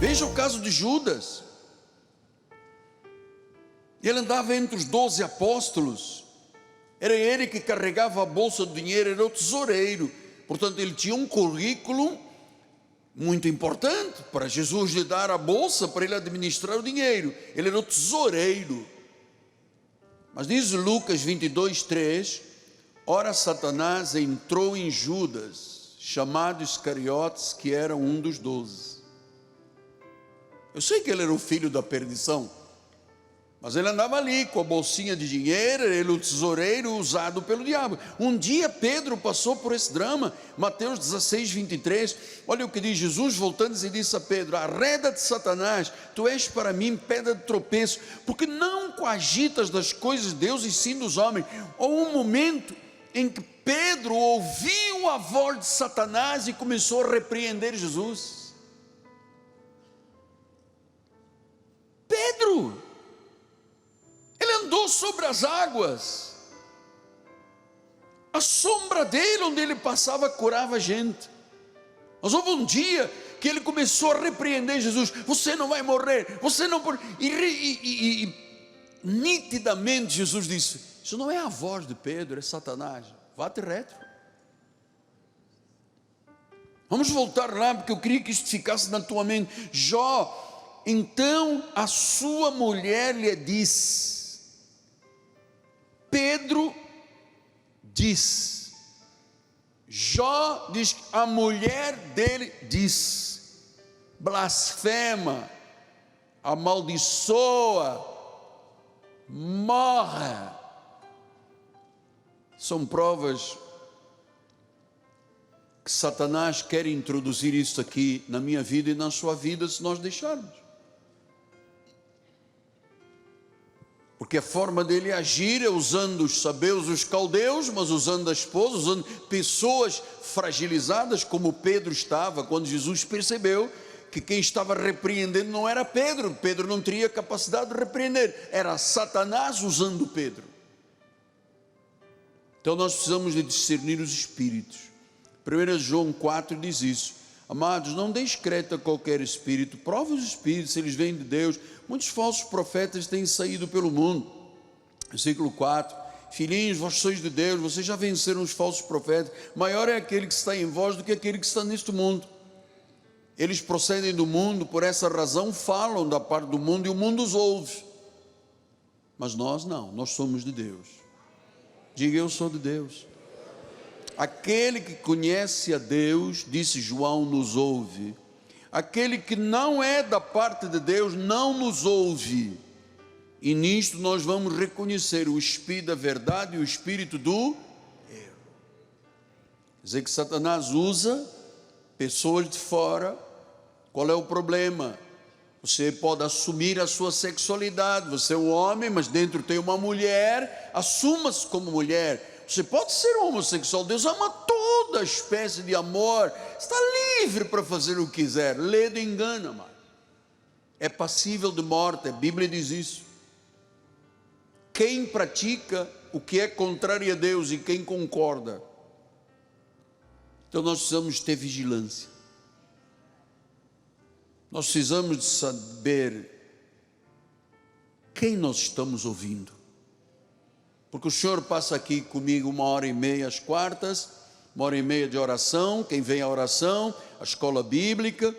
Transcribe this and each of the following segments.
Veja o caso de Judas. Ele andava entre os 12 apóstolos, era ele que carregava a bolsa do dinheiro, era o tesoureiro. Portanto, ele tinha um currículo muito importante para Jesus lhe dar a bolsa para ele administrar o dinheiro. Ele era o tesoureiro. Mas diz Lucas 22:3: ora, Satanás entrou em Judas, chamado Iscariotes, que era um dos 12. Eu sei que ele era o filho da perdição, mas ele andava ali com a bolsinha de dinheiro, ele o tesoureiro usado pelo diabo. Um dia Pedro passou por esse drama. Mateus 16:23, olha o que diz Jesus, voltando-se e disse a Pedro: arreda-te, Satanás, tu és para mim pedra de tropeço, porque não coagitas das coisas de Deus e sim dos homens. Houve um momento em que Pedro ouviu a voz de Satanás e começou a repreender Jesus. Pedro, ele andou sobre as águas, a sombra dele, onde ele passava, curava a gente. Mas houve um dia que ele começou a repreender Jesus: você não vai morrer, você não pode. E nitidamente Jesus disse: isso não é a voz de Pedro, é Satanás, vá-te reto. Vamos voltar lá, porque eu queria que isto ficasse na tua mente. Jó, então a sua mulher lhe disse. Pedro diz, Jó diz, a mulher dele diz, blasfema, amaldiçoa, morre. São provas que Satanás quer introduzir isso aqui na minha vida e na sua vida, se nós deixarmos. Porque a forma dele agir é usando os sabeus, os caldeus, mas usando a esposa, usando pessoas fragilizadas, como Pedro estava, quando Jesus percebeu que quem estava repreendendo não era Pedro. Pedro não teria capacidade de repreender, era Satanás usando Pedro. Então nós precisamos de discernir os espíritos. 1 João 4 diz isso: amados, não deis crédito a qualquer espírito, prova os espíritos, se eles vêm de Deus. Muitos falsos profetas têm saído pelo mundo. Versículo 4: filhinhos, vós sois de Deus, vocês já venceram os falsos profetas. Maior é aquele que está em vós do que aquele que está neste mundo. Eles procedem do mundo, por essa razão falam da parte do mundo e o mundo os ouve. Mas nós não, nós somos de Deus. Diga: eu sou de Deus. Aquele que conhece a Deus, disse João, nos ouve. Aquele que não é da parte de Deus não nos ouve. E nisto nós vamos reconhecer o espírito da verdade e o espírito do erro. Quer dizer que Satanás usa pessoas de fora. Qual é o problema? Você pode assumir a sua sexualidade, você é um homem, mas dentro tem uma mulher, assuma-se como mulher. Você pode ser homossexual, Deus ama toda espécie de amor, está livre para fazer o que quiser. Ledo engana, mano. É passível de morte, a Bíblia diz isso. Quem pratica o que é contrário a Deus e quem concorda. Então nós precisamos ter vigilância. Nós precisamos de saber quem nós estamos ouvindo. Porque o Senhor passa aqui comigo 1h30 às quartas, 1h30 de oração, quem vem à oração, a escola bíblica,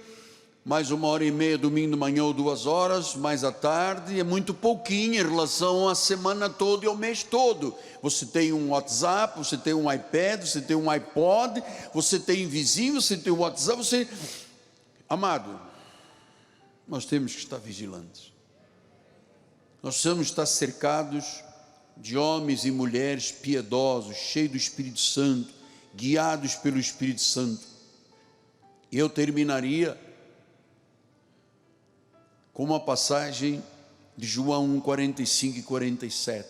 mais 1h30 domingo de manhã ou 2 horas, mais à tarde, é muito pouquinho em relação à semana toda e ao mês todo. Você tem um WhatsApp, você tem um iPad, você tem um iPod, você tem vizinho, você tem um WhatsApp, você... Amado, nós temos que estar vigilantes. Nós precisamos estar cercados de homens e mulheres piedosos, cheios do Espírito Santo, guiados pelo Espírito Santo. E eu terminaria com uma passagem de João 1:45 e 47.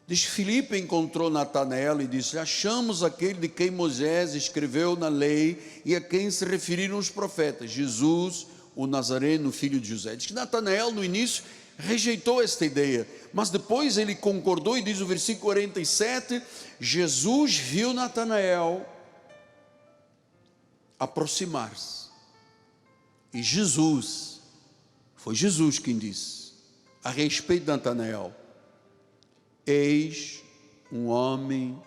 Diz: Filipe encontrou Natanael e disse: achamos aquele de quem Moisés escreveu na lei e a quem se referiram os profetas, Jesus, o Nazareno, filho de José. Diz que Natanael no início rejeitou esta ideia, mas depois ele concordou, e diz o versículo 47, Jesus viu Natanael aproximar-se, e Jesus Foi Jesus quem disse a respeito de Natanael: eis um homem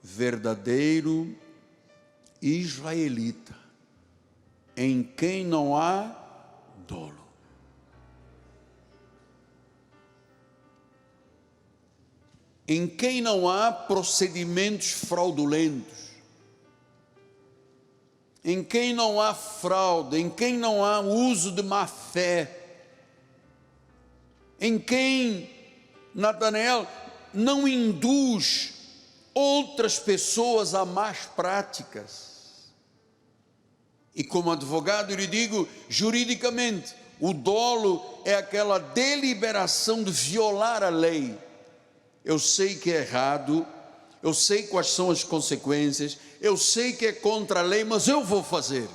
verdadeiro israelita, em quem não há dolo. Em quem não há procedimentos fraudulentos, em quem não há fraude, em quem não há uso de má fé, em quem Natanael não induz outras pessoas a más práticas. E como advogado eu lhe digo, juridicamente, o dolo é aquela deliberação de violar a lei. Eu sei que é errado, eu sei quais são as consequências, eu sei que é contra a lei, mas eu vou fazer.